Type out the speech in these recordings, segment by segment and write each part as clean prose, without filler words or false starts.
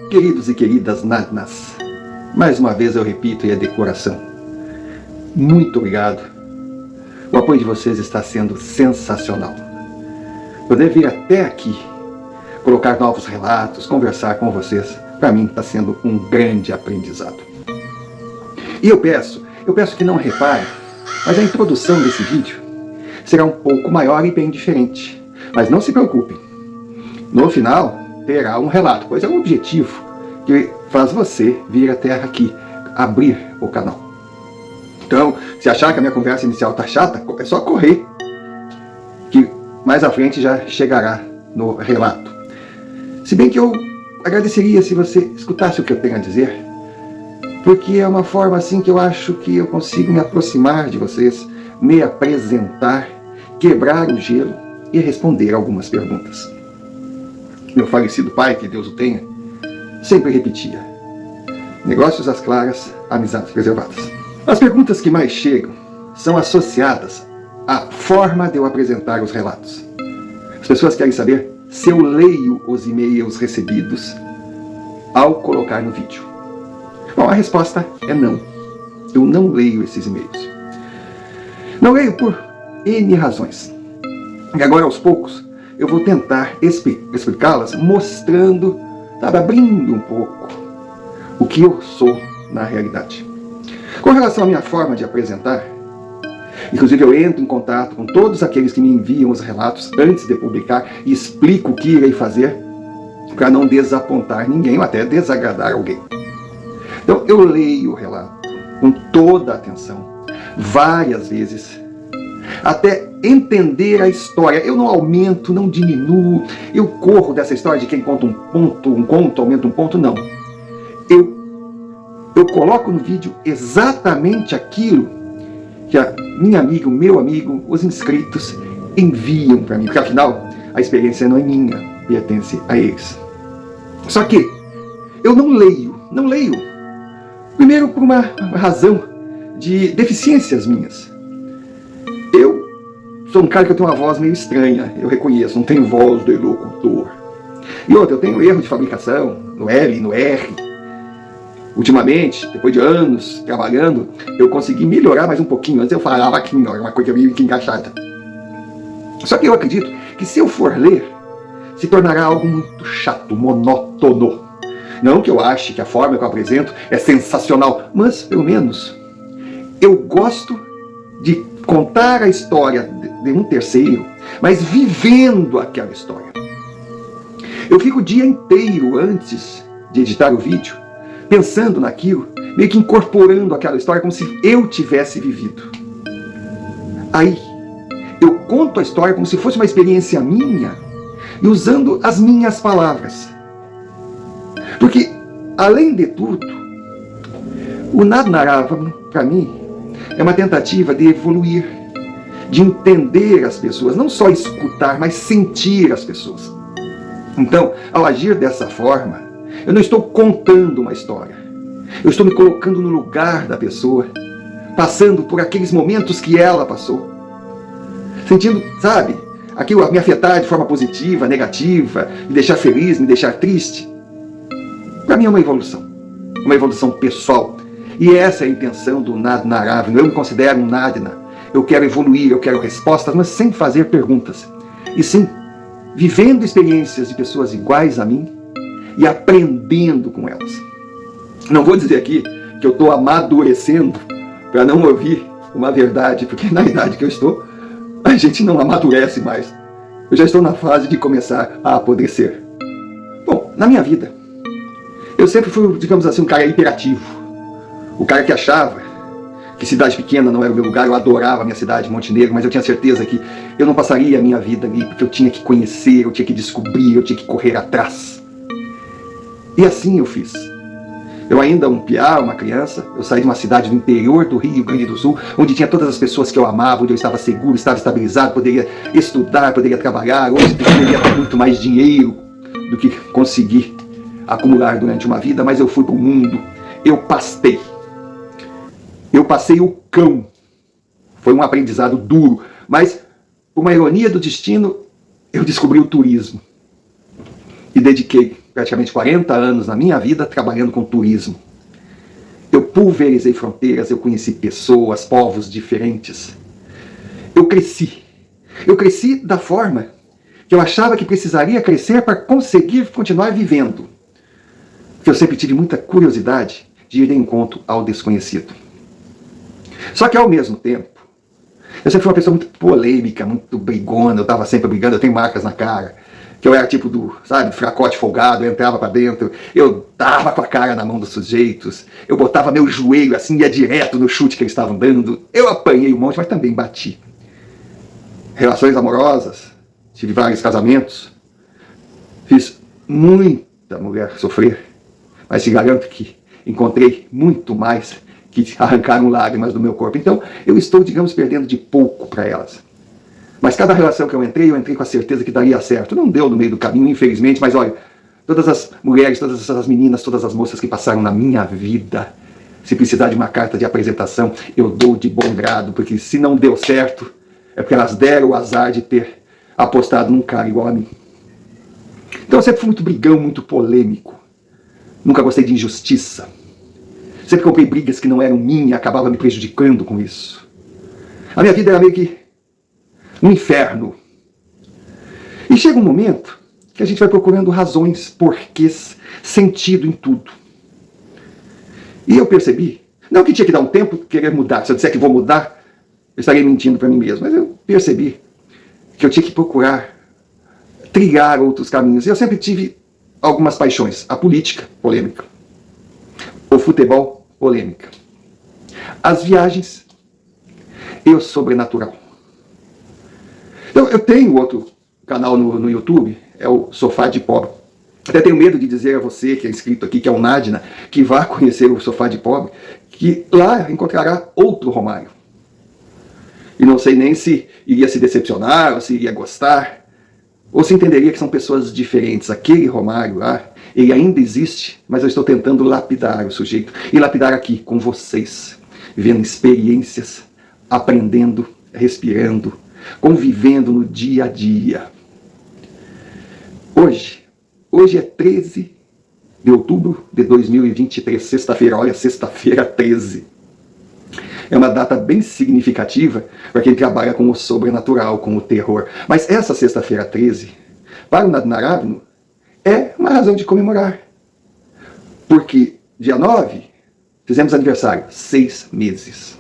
Queridos e queridas Nadnas, mais uma vez eu repito e é decoração. Muito obrigado. O apoio de vocês está sendo sensacional. Poder vir até aqui, colocar novos relatos, conversar com vocês, para mim está sendo um grande aprendizado. E eu peço que não reparem, mas a introdução desse vídeo será um pouco maior e bem diferente. Mas não se preocupem, no final terá um relato, pois é o objetivo que faz você vir até aqui, abrir o canal. Então, se achar que a minha conversa inicial está chata, é só correr, que mais à frente já chegará no relato. Se bem que eu agradeceria se você escutasse o que eu tenho a dizer, porque é uma forma assim que eu acho que eu consigo me aproximar de vocês, me apresentar, quebrar o gelo e responder algumas perguntas. Meu falecido pai, que Deus o tenha, sempre repetia: negócios às claras, amizades preservadas. As perguntas que mais chegam são associadas à forma de eu apresentar os relatos. As pessoas querem saber se eu leio os e-mails recebidos ao colocar no vídeo. Bom, a resposta é não. Eu não leio esses e-mails. Não leio por N razões. E agora, aos poucos, eu vou tentar explicá-las mostrando, sabe, abrindo um pouco o que eu sou na realidade. Com relação à minha forma de apresentar, inclusive eu entro em contato com todos aqueles que me enviam os relatos antes de publicar e explico o que irei fazer para não desapontar ninguém ou até desagradar alguém. Então eu leio o relato com toda a atenção, várias vezes, até entender a história. Eu não aumento, não diminuo, eu corro dessa história de quem conta um conto, aumenta um ponto, não. Eu coloco no vídeo exatamente aquilo que a minha amiga, o meu amigo, os inscritos enviam para mim, porque afinal a experiência não é minha, pertence a eles. Só que eu não leio. Primeiro por uma razão de deficiências minhas. Eu sou um cara que eu tenho uma voz meio estranha, eu reconheço, não tenho voz de locutor. E outra, eu tenho erro de fabricação, no L, no R. Ultimamente, depois de anos trabalhando, eu consegui melhorar mais um pouquinho. Antes eu falava que não, era uma coisa meio que encaixada. Só que eu acredito que se eu for ler, se tornará algo muito chato, monótono. Não que eu ache que a forma que eu apresento é sensacional, mas pelo menos eu gosto de contar a história de um terceiro, mas vivendo aquela história. Eu fico o dia inteiro antes de editar o vídeo, pensando naquilo, meio que incorporando aquela história como se eu tivesse vivido. Aí, eu conto a história como se fosse uma experiência minha e usando as minhas palavras. Porque, além de tudo, o Nadnaravam, para mim, é uma tentativa de evoluir, de entender as pessoas, não só escutar, mas sentir as pessoas. Então, ao agir dessa forma, eu não estou contando uma história. Eu estou me colocando no lugar da pessoa, passando por aqueles momentos que ela passou. Sentindo, sabe, aquilo me afetar de forma positiva, negativa, me deixar feliz, me deixar triste. Para mim é uma evolução pessoal. E essa é a intenção do Nadnaravam. Eu me considero um Nadna. Eu quero evoluir, eu quero respostas, mas sem fazer perguntas. E sim, vivendo experiências de pessoas iguais a mim, e aprendendo com elas. Não vou dizer aqui que eu estou amadurecendo para não ouvir uma verdade, porque na idade que eu estou, a gente não amadurece mais. Eu já estou na fase de começar a apodrecer. Bom, na minha vida, eu sempre fui, digamos assim, um cara hiperativo. O cara que achava que cidade pequena não era o meu lugar. Eu adorava a minha cidade, Montenegro, mas eu tinha certeza que eu não passaria a minha vida ali, porque eu tinha que conhecer, eu tinha que descobrir, eu tinha que correr atrás. E assim eu fiz. Eu ainda um piá, uma criança, eu saí de uma cidade do interior do Rio Grande do Sul, onde tinha todas as pessoas que eu amava, onde eu estava seguro, estava estabilizado, poderia estudar, poderia trabalhar, hoje poderia ter muito mais dinheiro do que consegui acumular durante uma vida, mas eu fui para o mundo, eu pastei. Eu passei o cão. Foi um aprendizado duro, mas por uma ironia do destino, eu descobri o turismo. E dediquei praticamente 40 anos na minha vida trabalhando com turismo. Eu pulverizei fronteiras, eu conheci pessoas, povos diferentes. Eu cresci. Eu cresci da forma que eu achava que precisaria crescer para conseguir continuar vivendo. Porque eu sempre tive muita curiosidade de ir de encontro ao desconhecido. Só que ao mesmo tempo, eu sempre fui uma pessoa muito polêmica, muito brigona, eu estava sempre brigando, eu tenho marcas na cara, que eu era tipo do, sabe, fracote folgado, eu entrava para dentro, eu dava com a cara na mão dos sujeitos, eu botava meu joelho assim, ia direto no chute que eles estavam dando, eu apanhei um monte, mas também bati. Relações amorosas, tive vários casamentos, fiz muita mulher sofrer, mas te garanto que encontrei muito mais que arrancaram lágrimas do meu corpo. Então, eu estou, digamos, perdendo de pouco para elas. Mas cada relação que eu entrei com a certeza que daria certo. Não deu no meio do caminho, infelizmente, mas olha, todas as mulheres, todas as meninas, todas as moças que passaram na minha vida, se precisar de uma carta de apresentação, eu dou de bom grado, porque se não deu certo, é porque elas deram o azar de ter apostado num cara igual a mim. Então eu sempre fui muito brigão, muito polêmico. Nunca gostei de injustiça. Sempre comprei brigas que não eram minhas e acabava me prejudicando com isso. A minha vida era meio que um inferno. E chega um momento que a gente vai procurando razões, porquês, sentido em tudo. E eu percebi, não que tinha que dar um tempo querer mudar. Se eu disser que vou mudar, eu estaria mentindo para mim mesmo. Mas eu percebi que eu tinha que procurar trilhar outros caminhos. E eu sempre tive algumas paixões. A política, polêmica. O futebol, polêmica. As viagens e o sobrenatural. Então, eu tenho outro canal no YouTube, é o Sofá de Pobre. Até tenho medo de dizer a você que é inscrito aqui, que é o Nádina, que vá conhecer o Sofá de Pobre, que lá encontrará outro Romário. E não sei nem se iria se decepcionar, ou se iria gostar, ou se entenderia que são pessoas diferentes. Aquele Romário lá, ele ainda existe, mas eu estou tentando lapidar o sujeito. E lapidar aqui, com vocês, vivendo experiências, aprendendo, respirando, convivendo no dia a dia. Hoje é 13 de outubro de 2023, sexta-feira. Olha, sexta-feira 13. É uma data bem significativa para quem trabalha com o sobrenatural, com o terror. Mas essa sexta-feira 13, para o Naravno, é uma razão de comemorar. Porque dia 9, fizemos aniversário, 6 meses.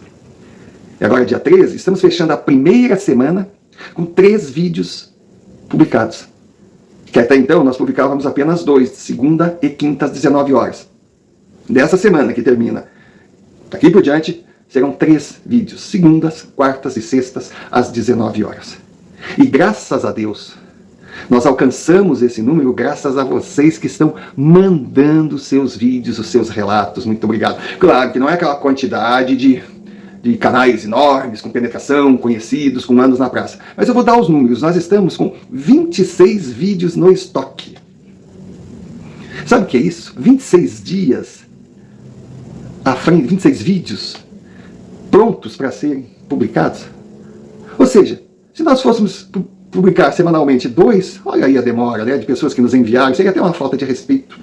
E agora dia 13, estamos fechando a primeira semana com 3 vídeos publicados. Que até então nós publicávamos apenas 2, segunda e quinta às 19 horas. Dessa semana que termina, daqui por diante, serão 3 vídeos, segundas, quartas e sextas às 19 horas. E graças a Deus, nós alcançamos esse número graças a vocês que estão mandando seus vídeos, os seus relatos. Muito obrigado. Claro que não é aquela quantidade de canais enormes, com penetração, conhecidos, com anos na praça. Mas eu vou dar os números. Nós estamos com 26 vídeos no estoque. Sabe o que é isso? 26 dias à frente, 26 vídeos prontos para serem publicados. Ou seja, se nós fôssemos publicar semanalmente 2, olha aí a demora, né, de pessoas que nos enviaram, seria até uma falta de respeito.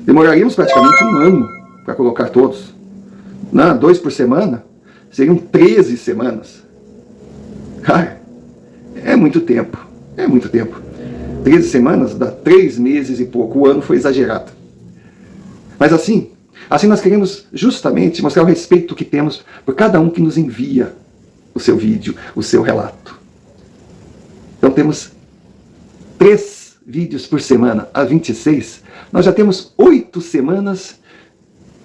Demoraríamos praticamente 1 ano para colocar todos. 2 por semana, seriam 13 semanas. Cara, é muito tempo. É muito tempo. 13 semanas dá 3 meses e pouco. O ano foi exagerado. Mas assim nós queremos justamente mostrar o respeito que temos por cada um que nos envia o seu vídeo, o seu relato. Então temos 3 vídeos por semana, a 26. Nós já temos 8 semanas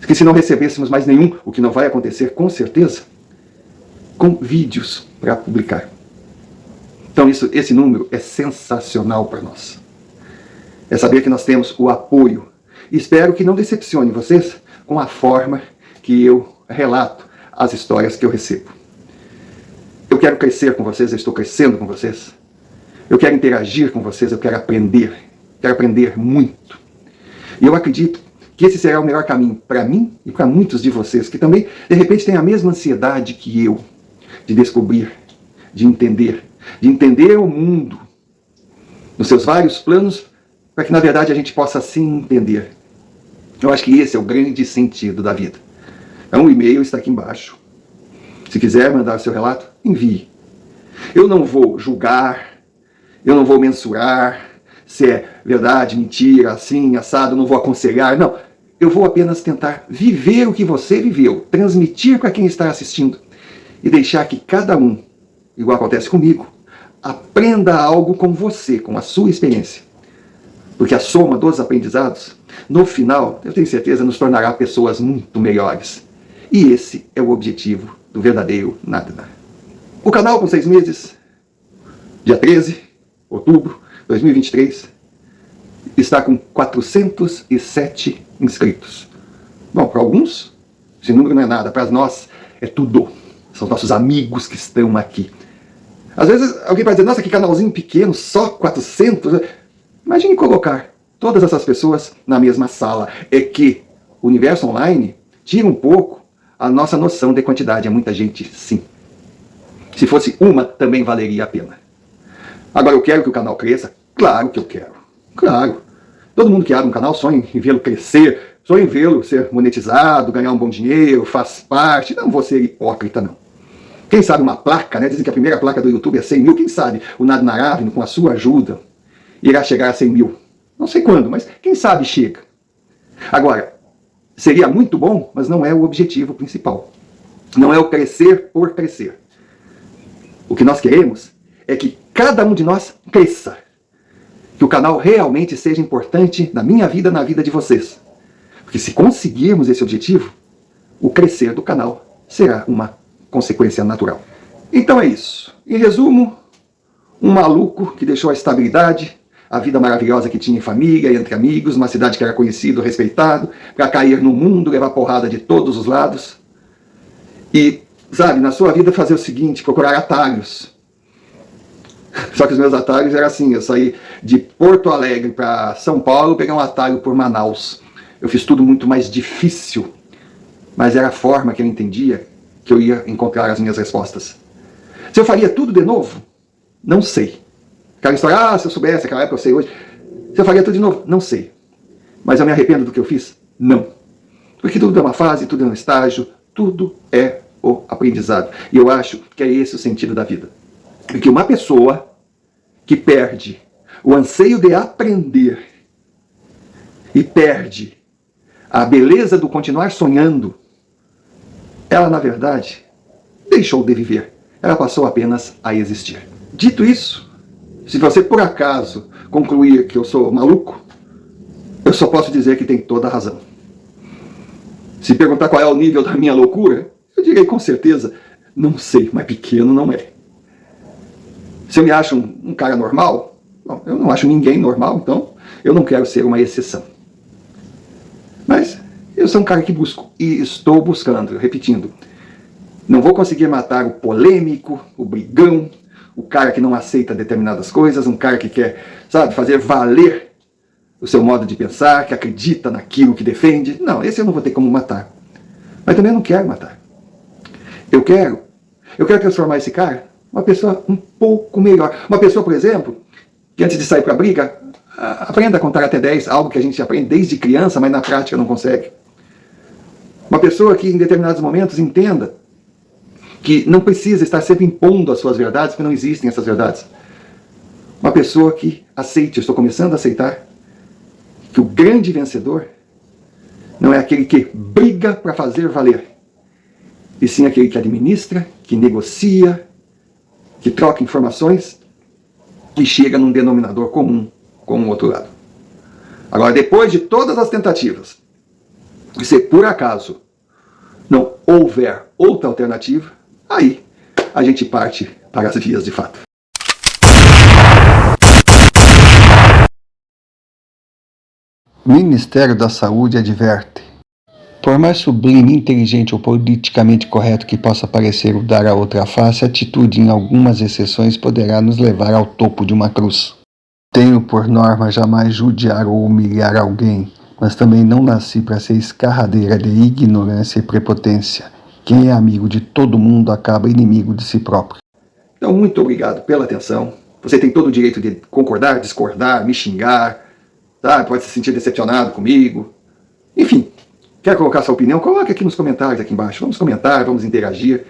que, se não recebêssemos mais nenhum, o que não vai acontecer com certeza, com vídeos para publicar. Então esse número é sensacional para nós. É saber que nós temos o apoio. E espero que não decepcione vocês com a forma que eu relato as histórias que eu recebo. Eu quero crescer com vocês, eu estou crescendo com vocês. Eu quero interagir com vocês, eu quero aprender muito. E eu acredito que esse será o melhor caminho para mim e para muitos de vocês, que também, de repente, têm a mesma ansiedade que eu, de descobrir, de entender o mundo, nos seus vários planos, para que na verdade a gente possa se entender. Eu acho que esse é o grande sentido da vida. Então, o e-mail está aqui embaixo. Se quiser mandar o seu relato, envie. Eu não vou julgar, eu não vou mensurar se é verdade, mentira, assim, assado, não vou aconselhar, não. Eu vou apenas tentar viver o que você viveu, transmitir para quem está assistindo e deixar que cada um, igual acontece comigo, aprenda algo com você, com a sua experiência. Porque a soma dos aprendizados, no final, eu tenho certeza, nos tornará pessoas muito melhores. E esse é o objetivo do verdadeiro Nada. O canal com 6 meses, dia 13 de outubro de 2023, está com 407 inscritos. Bom, para alguns, esse número não é nada, para nós é tudo. São nossos amigos que estão aqui. Às vezes alguém vai dizer, nossa, que canalzinho pequeno, só 400. Imagine colocar todas essas pessoas na mesma sala. É que o universo online tira um pouco a nossa noção de quantidade. É muita gente, sim. Se fosse uma, também valeria a pena. Agora, eu quero que o canal cresça? Claro que eu quero. Claro. Todo mundo que abre um canal sonha em vê-lo crescer, sonha em vê-lo ser monetizado, ganhar um bom dinheiro, faz parte. Não vou ser hipócrita, não. Quem sabe uma placa, né? Dizem que a primeira placa do YouTube é 100 mil. Quem sabe o Nada Naravno, com a sua ajuda, irá chegar a 100 mil. Não sei quando, mas quem sabe chega. Agora, seria muito bom, mas não é o objetivo principal. Não é o crescer por crescer. O que nós queremos é que cada um de nós cresça. Que o canal realmente seja importante na minha vida, na vida de vocês. Porque se conseguirmos esse objetivo, o crescer do canal será uma consequência natural. Então é isso. Em resumo, um maluco que deixou a estabilidade, a vida maravilhosa que tinha em família, entre amigos, uma cidade que era conhecido, respeitado, para cair no mundo, levar porrada de todos os lados. E, sabe, na sua vida fazer o seguinte, procurar atalhos. Só que os meus atalhos eram assim, eu saí de Porto Alegre para São Paulo, peguei um atalho por Manaus. Eu fiz tudo muito mais difícil, mas era a forma que eu entendia que eu ia encontrar as minhas respostas. Se eu faria tudo de novo? Não sei. Aquela história, se eu soubesse, aquela época eu sei hoje. Se eu faria tudo de novo? Não sei. Mas eu me arrependo do que eu fiz? Não. Porque tudo é uma fase, tudo é um estágio, tudo é o aprendizado. E eu acho que é esse o sentido da vida. Porque uma pessoa que perde o anseio de aprender e perde a beleza do continuar sonhando, ela, na verdade, deixou de viver. Ela passou apenas a existir. Dito isso, se você por acaso concluir que eu sou maluco, eu só posso dizer que tem toda a razão. Se perguntar qual é o nível da minha loucura, eu direi com certeza, não sei, mas pequeno não é. Se eu me acho um cara normal, bom, eu não acho ninguém normal, então eu não quero ser uma exceção. Mas eu sou um cara que busco, e estou buscando, repetindo. Não vou conseguir matar o polêmico, o brigão, o cara que não aceita determinadas coisas, um cara que quer, sabe, fazer valer o seu modo de pensar, que acredita naquilo que defende. Não, esse eu não vou ter como matar. Mas também eu não quero matar. Eu quero transformar esse cara uma pessoa um pouco melhor. Uma pessoa, por exemplo, que antes de sair para a briga, aprenda a contar até 10, algo que a gente aprende desde criança, mas na prática não consegue. Uma pessoa que em determinados momentos entenda que não precisa estar sempre impondo as suas verdades, porque não existem essas verdades. Uma pessoa que aceite, eu estou começando a aceitar, que o grande vencedor não é aquele que briga para fazer valer, e sim aquele que administra, que negocia, que troca informações e chega num denominador comum com o outro lado. Agora, depois de todas as tentativas, e se por acaso não houver outra alternativa, aí a gente parte para as vias de fato. O Ministério da Saúde adverte: por mais sublime, inteligente ou politicamente correto que possa parecer o dar a outra face, a atitude em algumas exceções poderá nos levar ao topo de uma cruz. Tenho por norma jamais judiar ou humilhar alguém, mas também não nasci para ser escarradeira de ignorância e prepotência. Quem é amigo de todo mundo acaba inimigo de si próprio. Então, muito obrigado pela atenção. Você tem todo o direito de concordar, discordar, me xingar. sabe? Pode se sentir decepcionado comigo. Enfim, quer colocar sua opinião? Coloque aqui nos comentários aqui embaixo. Vamos comentar, vamos interagir.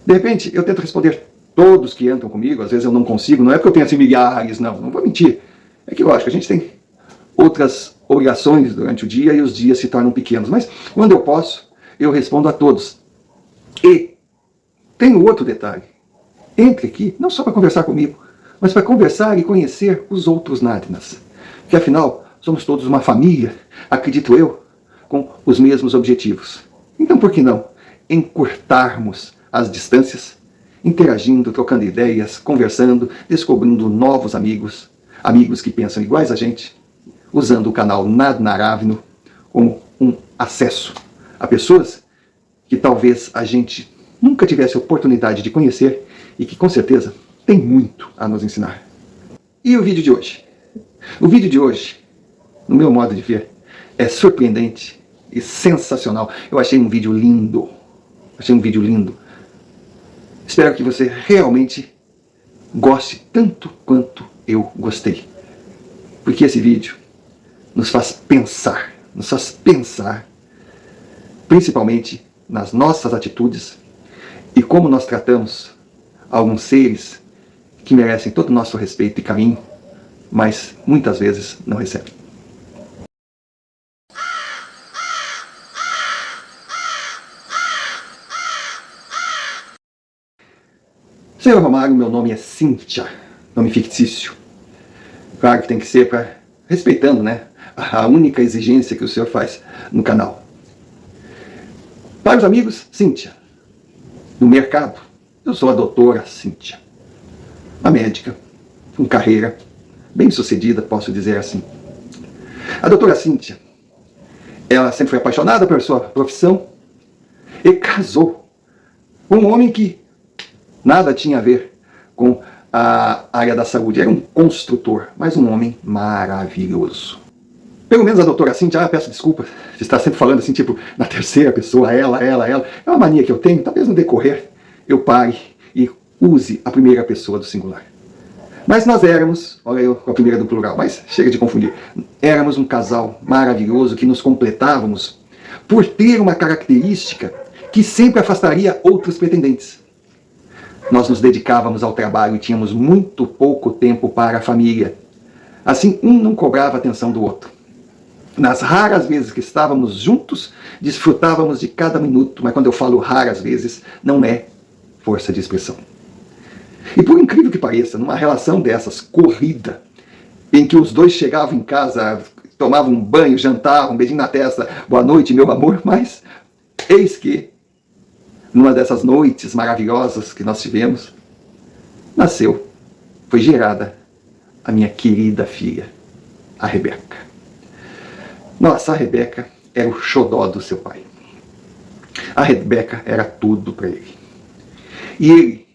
De repente, eu tento responder todos que entram comigo. Às vezes eu não consigo. Não é porque eu tenho assim milhares, não vou mentir. É que, lógico, a gente tem outras obrigações durante o dia e os dias se tornam pequenos. Mas quando eu posso, eu respondo a todos. E tem outro detalhe. Entre aqui, não só para conversar comigo, mas para conversar e conhecer os outros Narnas. Porque afinal, somos todos uma família, acredito eu, com os mesmos objetivos. Então por que não encurtarmos as distâncias, interagindo, trocando ideias, conversando, descobrindo novos amigos, amigos que pensam iguais a gente, usando o canal Nadnaravno como um acesso a pessoas que talvez a gente nunca tivesse oportunidade de conhecer e que com certeza tem muito a nos ensinar. E o vídeo de hoje? O vídeo de hoje, no meu modo de ver, é surpreendente e sensacional. Eu achei um vídeo lindo. Espero que você realmente goste tanto quanto eu gostei. Porque esse vídeo nos faz pensar, principalmente nas nossas atitudes e como nós tratamos alguns seres que merecem todo o nosso respeito e carinho, mas muitas vezes não recebem. Senhor Romário, meu nome é Cíntia, nome fictício. Claro que tem que ser respeitando, né, a única exigência que o senhor faz no canal. Para os amigos, Cíntia. No mercado, eu sou a doutora Cíntia. Uma médica, com carreira bem sucedida, posso dizer assim. A doutora Cíntia, ela sempre foi apaixonada por sua profissão e casou com um homem que nada tinha a ver com a área da saúde. Era um construtor, mas um homem maravilhoso. Pelo menos a doutora Cíntia, peço desculpas de estar sempre falando assim, tipo, na terceira pessoa, ela. É uma mania que eu tenho, talvez no decorrer eu pare e use a primeira pessoa do singular. Mas nós éramos, olha eu com a primeira do plural, mas chega de confundir. Éramos um casal maravilhoso que nos completávamos por ter uma característica que sempre afastaria outros pretendentes. Nós nos dedicávamos ao trabalho e tínhamos muito pouco tempo para a família. Assim, um não cobrava atenção do outro. Nas raras vezes que estávamos juntos, desfrutávamos de cada minuto, mas quando eu falo raras vezes, não é força de expressão. E por incrível que pareça, numa relação dessas, corrida, em que os dois chegavam em casa, tomavam um banho, jantavam, um beijinho na testa, boa noite, meu amor, mas eis que, numa dessas noites maravilhosas que nós tivemos, foi gerada a minha querida filha, a Rebeca. Nossa, a Rebeca era o xodó do seu pai. A Rebeca era tudo para ele. E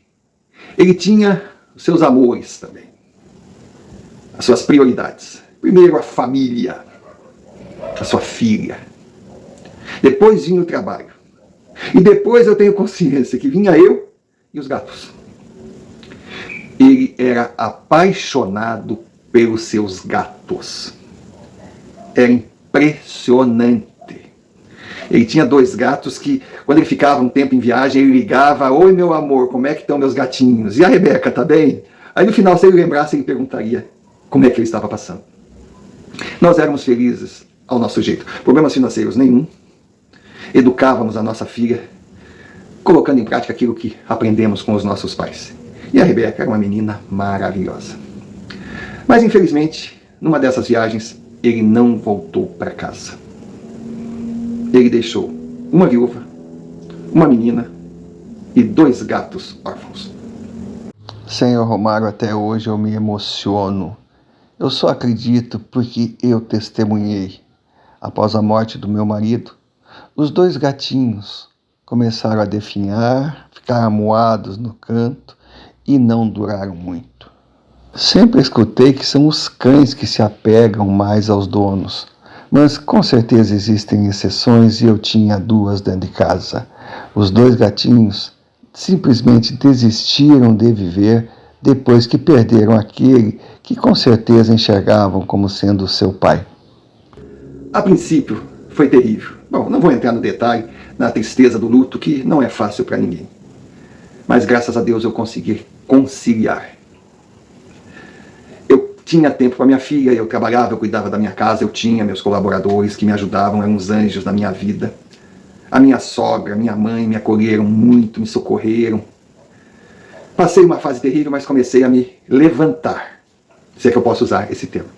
ele tinha os seus amores também, as suas prioridades. Primeiro a família, a sua filha. Depois vinha o trabalho. E depois eu tenho consciência que vinha eu e os gatos. Ele era apaixonado pelos seus gatos. Era impressionante. Ele tinha 2 gatos que, quando ele ficava um tempo em viagem, ele ligava: oi meu amor, como é que estão meus gatinhos? E a Rebeca, tá bem? Aí no final, se ele lembrasse, ele perguntaria como é que ele estava passando. Nós éramos felizes ao nosso jeito. Problemas financeiros nenhum. Educávamos a nossa filha, colocando em prática aquilo que aprendemos com os nossos pais. E a Rebeca era uma menina maravilhosa. Mas infelizmente, numa dessas viagens, ele não voltou para casa. Ele deixou uma viúva, uma menina e 2 gatos órfãos. Senhor Romário, até hoje eu me emociono. Eu só acredito porque eu testemunhei. Após a morte do meu marido, os 2 gatinhos começaram a definhar, ficaram amuados no canto e não duraram muito. Sempre escutei que são os cães que se apegam mais aos donos, mas com certeza existem exceções e eu tinha 2 dentro de casa. Os 2 gatinhos simplesmente desistiram de viver depois que perderam aquele que com certeza enxergavam como sendo seu pai. A princípio, foi terrível. Bom, não vou entrar no detalhe, na tristeza do luto, que não é fácil para ninguém. Mas graças a Deus eu consegui conciliar. Eu tinha tempo para minha filha, eu trabalhava, eu cuidava da minha casa, eu tinha meus colaboradores que me ajudavam, eram uns anjos na minha vida. A minha sogra, minha mãe me acolheram muito, me socorreram. Passei uma fase terrível, mas comecei a me levantar, se é que eu posso usar esse termo.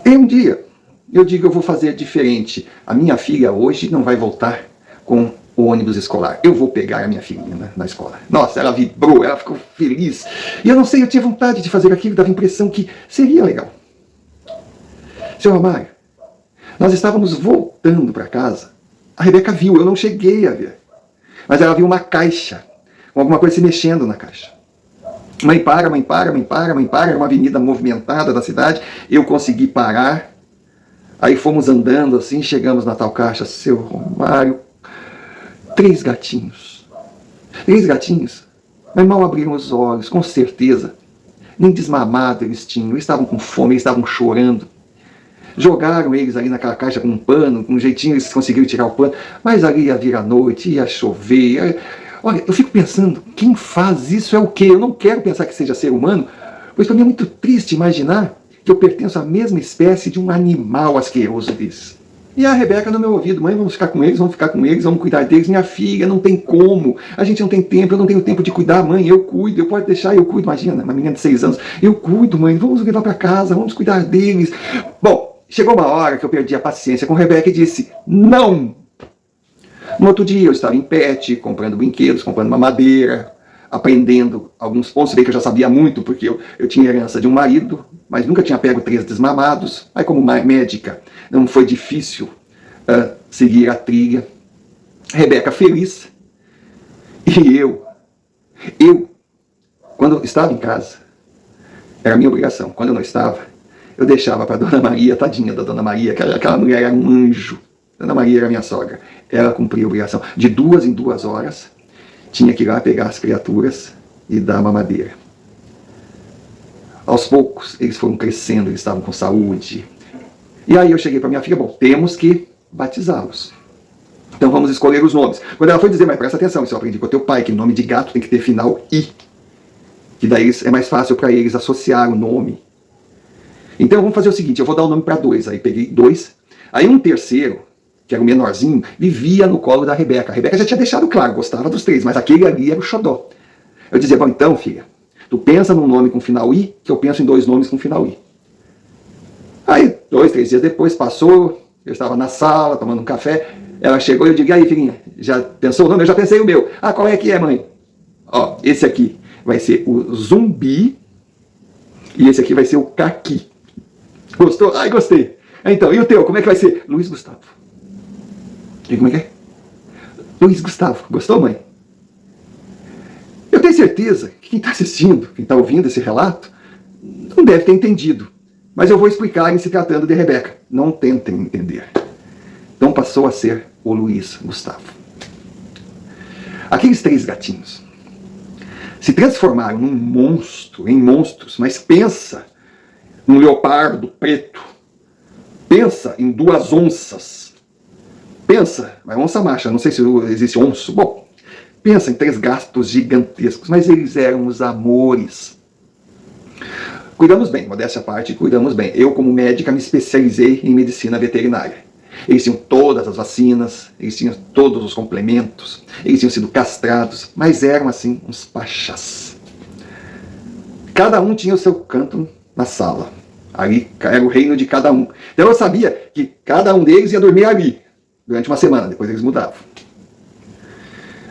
E um dia, eu digo, eu vou fazer diferente. A minha filha hoje não vai voltar com o ônibus escolar. Eu vou pegar a minha filhinha na escola. Nossa, ela vibrou, ela ficou feliz. E eu não sei, eu tinha vontade de fazer aquilo, dava a impressão que seria legal. Seu Romário, nós estávamos voltando para casa. A Rebeca viu, eu não cheguei a ver. Mas ela viu uma caixa, com alguma coisa se mexendo na caixa. Mãe para, mãe para, mãe para, mãe para. Era uma avenida movimentada da cidade. Eu consegui parar. Aí fomos andando assim, chegamos na tal caixa. Seu Romário, 3 gatinhos. 3 gatinhos. Mas mal abriram os olhos, com certeza. Nem desmamado eles tinham. Eles estavam com fome, eles estavam chorando. Jogaram eles ali naquela caixa com um pano, com um jeitinho eles conseguiram tirar o pano. Mas ali ia vir a noite, ia chover. Olha, eu fico pensando, quem faz isso é o quê? Eu não quero pensar que seja ser humano, pois para mim é muito triste imaginar que eu pertenço à mesma espécie de um animal asqueroso desses. E a Rebeca no meu ouvido, mãe, vamos ficar com eles, vamos cuidar deles. Minha filha, não tem como, a gente não tem tempo, eu não tenho tempo de cuidar, mãe, eu cuido, eu pode deixar, eu cuido, imagina, uma menina de 6 anos, eu cuido, mãe, vamos levar para casa, vamos cuidar deles. Bom, chegou uma hora que eu perdi a paciência com a Rebeca e disse, não! No outro dia eu estava em pet, comprando brinquedos, comprando mamadeira, aprendendo alguns pontos, bem que eu já sabia muito, porque eu tinha herança de um marido, mas nunca tinha pego 3 desmamados. Aí como médica, não foi difícil seguir a trilha. Rebeca feliz. E eu, quando estava em casa, era minha obrigação, quando eu não estava, eu deixava para a Dona Maria, tadinha da Dona Maria, aquela mulher era um anjo. Dona Maria era minha sogra. Ela cumpria a obrigação. De 2 em 2 horas, tinha que ir lá pegar as criaturas e dar mamadeira. Aos poucos, eles foram crescendo, eles estavam com saúde. E aí eu cheguei para minha filha, bom, temos que batizá-los. Então vamos escolher os nomes. Quando ela foi dizer, mas presta atenção, isso eu aprendi com o teu pai, que nome de gato tem que ter final I. Que daí é mais fácil para eles associar o nome. Então vamos fazer o seguinte, eu vou dar o nome para 2. Aí peguei 2. Aí um terceiro, que era o menorzinho, vivia no colo da Rebeca. A Rebeca já tinha deixado claro, gostava dos 3, mas aquele ali era o xodó. Eu dizia, bom, então, filha, tu pensa num nome com final I, que eu penso em 2 nomes com final I. Aí, 2, 3 dias depois, passou, eu estava na sala, tomando um café, ela chegou e eu digo, e aí, filhinha, já pensou o nome? Eu já pensei o meu. Ah, qual é que é, mãe? Ó, esse aqui vai ser o Zumbi, e esse aqui vai ser o Caqui. Gostou? Ai, gostei. Então, e o teu, como é que vai ser? Luiz Gustavo. E como é que é? Luiz Gustavo. Gostou, mãe? Eu tenho certeza que quem está assistindo, quem está ouvindo esse relato, não deve ter entendido. Mas eu vou explicar em se tratando de Rebeca. Não tentem entender. Então passou a ser o Luiz Gustavo. Aqueles 3 gatinhos se transformaram num monstro, em monstros, mas pensa num leopardo preto. Pensa em 2 onças. Pensa, mas onça macha, não sei se existe onço. Bom, pensa em 3 gatos gigantescos, mas eles eram os amores. Cuidamos bem, modéstia à parte, cuidamos bem. Eu, como médica, me especializei em medicina veterinária. Eles tinham todas as vacinas, eles tinham todos os complementos, eles tinham sido castrados, mas eram assim uns pachás. Cada um tinha o seu canto na sala. Ali era o reino de cada um. Então eu sabia que cada um deles ia dormir ali durante uma semana, depois eles mudavam.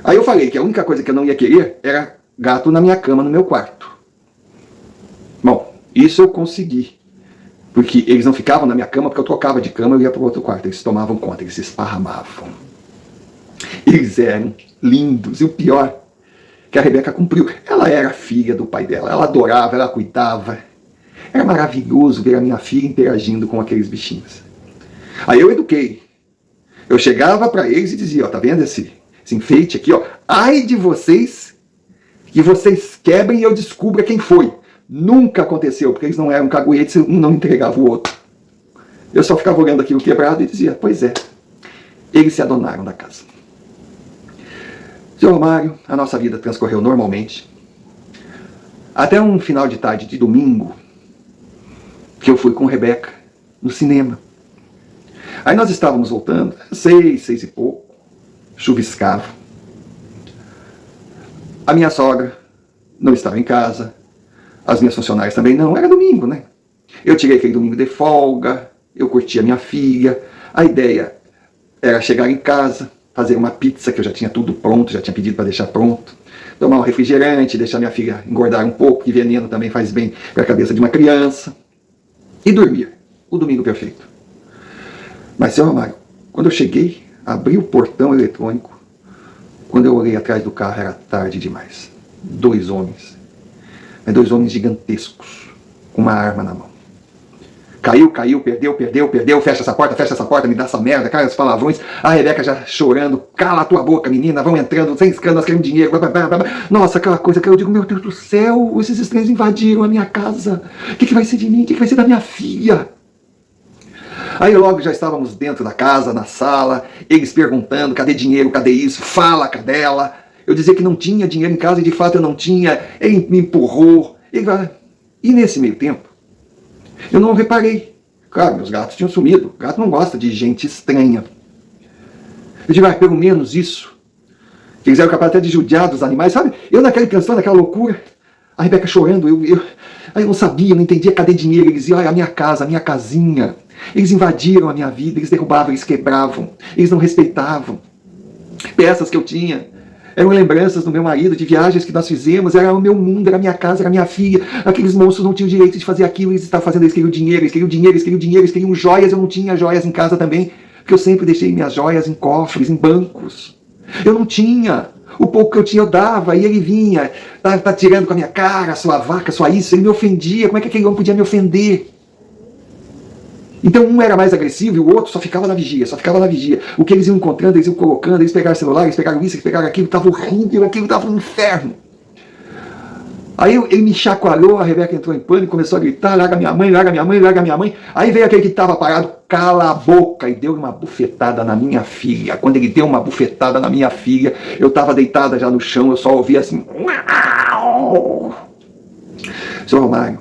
Aí eu falei que a única coisa que eu não ia querer era gato na minha cama, no meu quarto. Bom, isso eu consegui. Porque eles não ficavam na minha cama, porque eu trocava de cama e eu ia para o outro quarto. Eles tomavam conta, eles se esparramavam. Eles eram lindos. E o pior, que a Rebeca cumpriu. Ela era filha do pai dela. Ela adorava, ela cuidava. Era maravilhoso ver a minha filha interagindo com aqueles bichinhos. Aí eu eduquei. Eu chegava para eles e dizia, ó, tá vendo esse enfeite aqui, ó? Ai de vocês, que vocês quebrem e eu descubra quem foi. nunca aconteceu, porque eles não eram caguetes, um não entregava o outro. Eu só ficava olhando aquilo quebrado e dizia, pois é, eles se adonaram da casa. Seu Romário, a nossa vida transcorreu normalmente, até um final de tarde de domingo, que eu fui com Rebeca no cinema. Aí nós estávamos voltando, 6 e pouco, chuviscava. A minha sogra não estava em casa, as minhas funcionárias também não, era domingo, né? Eu tirei aquele domingo de folga, eu curti a minha filha, a ideia era chegar em casa, fazer uma pizza, que eu já tinha tudo pronto, já tinha pedido para deixar pronto, tomar um refrigerante, deixar minha filha engordar um pouco, que veneno também faz bem para a cabeça de uma criança, e dormir. O domingo perfeito. Mas, seu Romário, quando eu cheguei, abri o portão eletrônico, quando eu olhei atrás do carro era tarde demais. 2 homens. Mas 2 homens gigantescos, com uma arma na mão. Caiu, perdeu, fecha essa porta, me dá essa merda, cara, os palavrões. A Rebeca já chorando, cala a tua boca, menina, vão entrando, sem escândalo, nós queremos dinheiro. Blá, blá, blá, blá. Nossa, aquela coisa que eu digo, meu Deus do céu, esses estranhos invadiram a minha casa. O que vai ser de mim? O que vai ser da minha filha? Aí logo já estávamos dentro da casa, na sala, eles perguntando, cadê dinheiro, cadê isso? Fala, cadela. Eu dizia que não tinha dinheiro em casa e de fato eu não tinha. Ele me empurrou. E nesse meio tempo, eu não reparei. Claro, meus gatos tinham sumido. O gato não gosta de gente estranha. Eu digo, pelo menos isso. Eles eram capazes até de judiar dos animais, sabe? Eu naquele transtorno, naquela loucura. A Rebeca chorando, eu não sabia, eu não entendia cadê dinheiro. Eles diziam, olha, a minha casa, a minha casinha. Eles invadiram a minha vida, eles derrubavam, eles quebravam. Eles não respeitavam. Peças que eu tinha eram lembranças do meu marido, de viagens que nós fizemos, era o meu mundo, era a minha casa, era a minha filha. Aqueles monstros não tinham direito de fazer aquilo, eles estavam fazendo, eles queriam dinheiro, eles queriam joias, eu não tinha joias em casa também, porque eu sempre deixei minhas joias em cofres, em bancos. Eu não tinha. O pouco que eu tinha eu dava, e ele vinha, tá tirando com a minha cara, sua vaca, sua isso, ele me ofendia, como é que aquele homem podia me ofender? Então um era mais agressivo e o outro só ficava na vigia, O que eles iam encontrando, eles iam colocando, eles pegaram celular, eles pegaram isso, eles pegaram aquilo, estava horrível, aquilo estava um inferno. Aí ele me chacoalhou, a Rebeca entrou em pânico, começou a gritar, larga minha mãe, larga minha mãe, larga minha mãe. Aí veio aquele que estava parado, cala a boca, e deu uma bufetada na minha filha. Quando ele deu uma bufetada na minha filha, eu estava deitada já no chão, eu só ouvia assim... Seu Romário,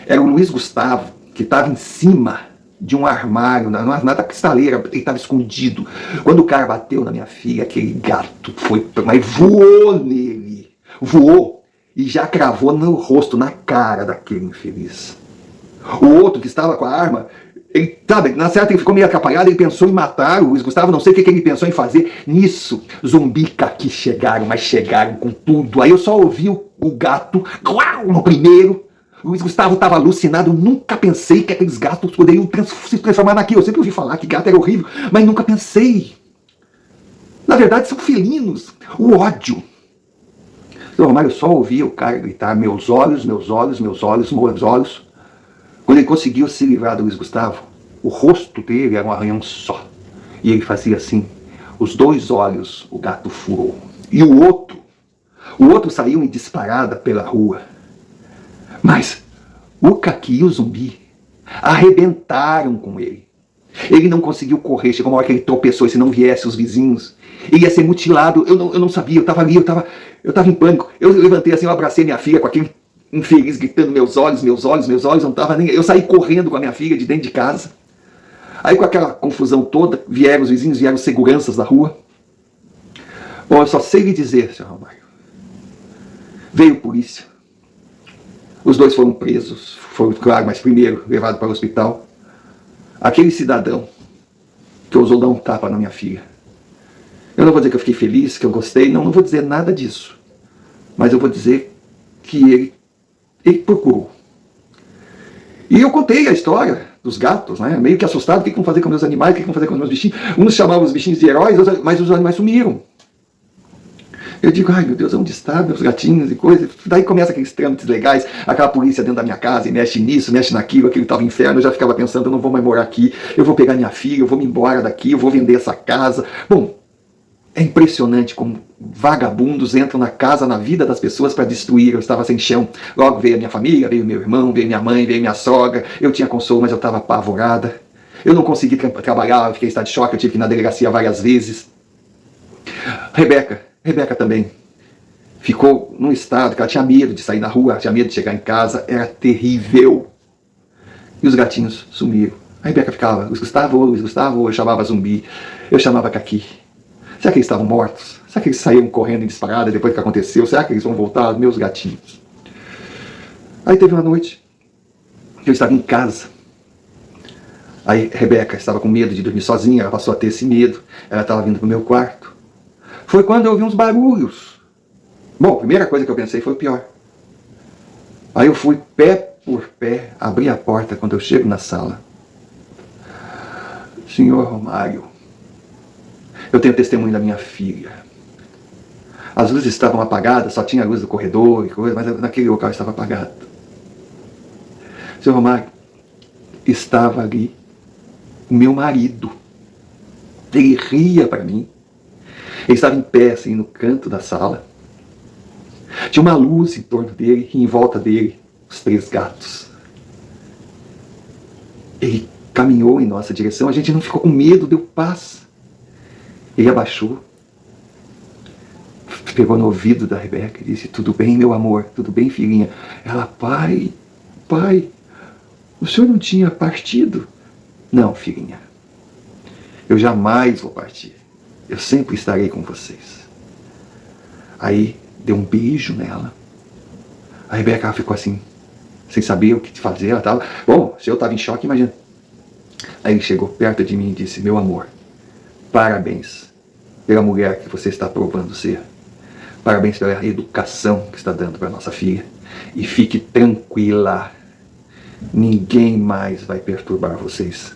era o Luiz Gustavo, que estava em cima de um armário, na cristaleira, ele estava escondido. Quando o cara bateu na minha filha, aquele gato foi, mas voou nele, voou, e já cravou no rosto, na cara daquele infeliz. O outro que estava com a arma, ele, sabe, na certa ele ficou meio atrapalhado, ele pensou em matar o Luiz Gustavo, não sei o que ele pensou em fazer. Nisso, zumbica aqui chegaram, mas chegaram com tudo. Aí eu só ouvi o gato, no primeiro. O Luiz Gustavo estava alucinado, eu nunca pensei que aqueles gatos poderiam se transformar naquilo. Eu sempre ouvi falar que gato era horrível, mas nunca pensei. Na verdade, são felinos. O ódio. Seu Romário, eu só ouvia o cara gritar, meus olhos. Quando ele conseguiu se livrar do Luiz Gustavo, o rosto dele era um arranhão só. E ele fazia assim, os 2 olhos o gato furou. E o outro saiu em disparada pela rua. Mas o Caqui e o zumbi arrebentaram com ele. Ele não conseguiu correr, chegou uma hora que ele tropeçou, e se não viesse os vizinhos, ele ia ser mutilado. Eu não sabia, eu estava ali, eu estava em pânico. Eu levantei assim, eu abracei minha filha com aquele infeliz gritando, meus olhos, não estava nem... Eu saí correndo com a minha filha de dentro de casa. Aí com aquela confusão toda, vieram os vizinhos, vieram os seguranças da rua. Bom, eu só sei lhe dizer, senhor Romário, veio polícia. Os 2 foram presos, foram, claro, mas primeiro levados para o hospital. Aquele cidadão que ousou dar um tapa na minha filha. Eu não vou dizer que eu fiquei feliz, que eu gostei, não vou dizer nada disso. Mas eu vou dizer que ele procurou. E eu contei a história dos gatos, né? Meio que assustado, o que vão fazer com meus animais, o que vão fazer com os meus bichinhos. Uns chamavam os bichinhos de heróis, mas os animais sumiram. Eu digo, ai meu Deus, onde estão meus gatinhos e coisas? Daí começa aqueles trâmites legais, aquela polícia dentro da minha casa e mexe nisso, mexe naquilo, aquilo estava inferno, eu já ficava pensando, eu não vou mais morar aqui, eu vou pegar minha filha, eu vou me embora daqui, eu vou vender essa casa. Bom, É impressionante como vagabundos entram na casa, na vida das pessoas para destruir. Eu estava sem chão. Logo veio a minha família, veio meu irmão, veio minha mãe, veio minha sogra. Eu tinha consolo, mas eu estava apavorada. Eu não consegui trabalhar, eu fiquei em estado de choque, eu tive que ir na delegacia várias vezes. Rebeca também ficou num estado que ela tinha medo de sair na rua, tinha medo de chegar em casa, era terrível. E os gatinhos sumiram. A Rebeca ficava, Luiz Gustavo, eu chamava Zumbi, eu chamava Caqui. Será que eles estavam mortos? Será que eles saíram correndo em disparada depois do que aconteceu? Será que eles vão voltar? Meus gatinhos. Aí teve uma noite que eu estava em casa. Aí Rebeca estava com medo de dormir sozinha, ela passou a ter esse medo. Ela estava vindo para o meu quarto. Foi quando eu ouvi uns barulhos. Bom, a primeira coisa que eu pensei foi o pior. Aí eu fui pé por pé, abri a porta quando eu chego na sala. Senhor Romário, eu tenho testemunho da minha filha. As luzes estavam apagadas, só tinha a luz do corredor e coisa, mas naquele local estava apagado. Senhor Romário, estava ali o meu marido. Ele ria para mim. Ele estava em pé, assim, no canto da sala. Tinha uma luz em torno dele e em volta dele os 3 gatos. Ele caminhou em nossa direção, a gente não ficou com medo, deu paz. Ele abaixou, pegou no ouvido da Rebeca e disse: tudo bem, meu amor, tudo bem, filhinha? Ela: pai, o senhor não tinha partido? Não, filhinha, eu jamais vou partir, eu sempre estarei com vocês. Aí deu um beijo nela. A Rebeca ficou assim, sem saber o que fazer. Ela estava, bom, se eu estava em choque, imagina. Aí ele chegou perto de mim e disse: meu amor, parabéns pela mulher que você está provando ser. Parabéns pela educação que está dando para nossa filha. E fique tranquila, ninguém mais vai perturbar vocês,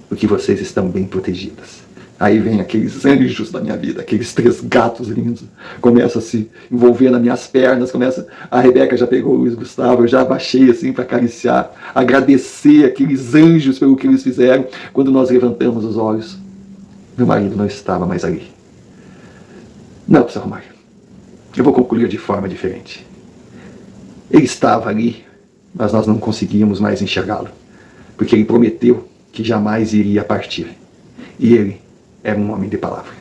porque vocês estão bem protegidas. Aí vem aqueles anjos da minha vida, aqueles 3 gatos lindos, começam a se envolver nas minhas pernas, a Rebeca já pegou o Luiz Gustavo, eu já abaixei assim para acariciar, agradecer aqueles anjos pelo que eles fizeram. Quando nós levantamos os olhos, meu marido não estava mais ali. Não, Sr. Romário, eu vou concluir de forma diferente. Ele estava ali, mas nós não conseguíamos mais enxergá-lo, porque ele prometeu que jamais iria partir. E ele era um homem de palavra.